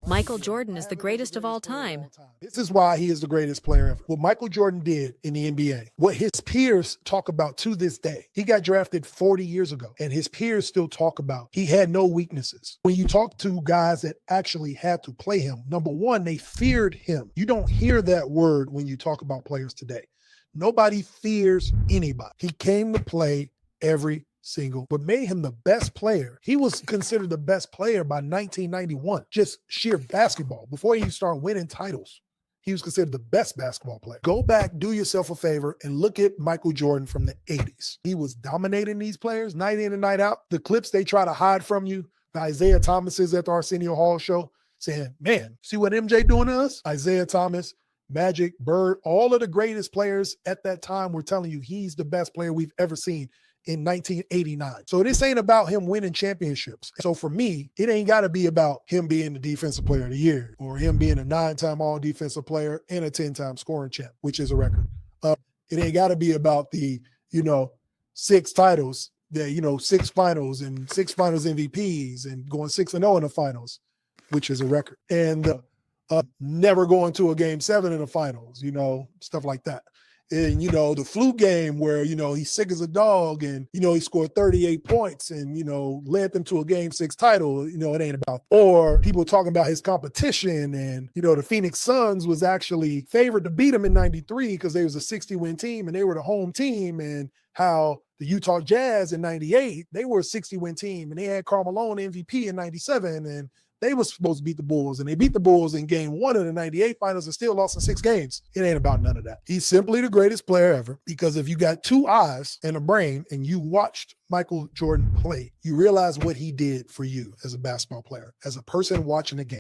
Michael Jordan is the greatest of all time. This is why he is the greatest player ever. What Michael Jordan did in the NBA, what his peers talk about to this day. He got drafted 40 years ago, and his peers still talk about he had no weaknesses. When you talk to guys that actually had to play him, number one, they feared him. You don't hear that word when you talk about players today. Nobody fears anybody. He came to play every single, what made him the best player. He was considered the best player by 1991, just sheer basketball. Before he started winning titles, he was considered the best basketball player. Go back, do yourself a favor, and look at Michael Jordan from the 80s. He was dominating these players night in and night out. The clips they try to hide from you, the Isiah Thomases at the Arsenio Hall show, saying, man, see what MJ doing to us? Isiah Thomas, Magic, Bird, all of the greatest players at that time were telling you he's the best player we've ever seen in 1989. So this ain't about him winning championships. So for me, it ain't got to be about him being the defensive player of the year or him being a 9-time all defensive player and a 10-time scoring champ, which is a record. It ain't got to be about the, 6 titles, the, 6 finals and 6 finals MVPs and going 6-0 in the finals, which is a record. And never going to a game 7 in the finals, stuff like that. And, the flu game where, he's sick as a dog and, he scored 38 points and, led them to a game 6 title, it ain't about. Or people talking about his competition and, the Phoenix Suns was actually favored to beat him in 93 because they was a 60-win team and they were the home team, and how the Utah Jazz in 98, they were a 60-win team and they had Karl Malone MVP in 97 and they were supposed to beat the Bulls, and they beat the Bulls in game 1 of the 98 finals and still lost in 6 games. It ain't about none of that. He's simply the greatest player ever because if you got 2 eyes and a brain and you watched Michael Jordan play, you realize what he did for you as a basketball player, as a person watching the game.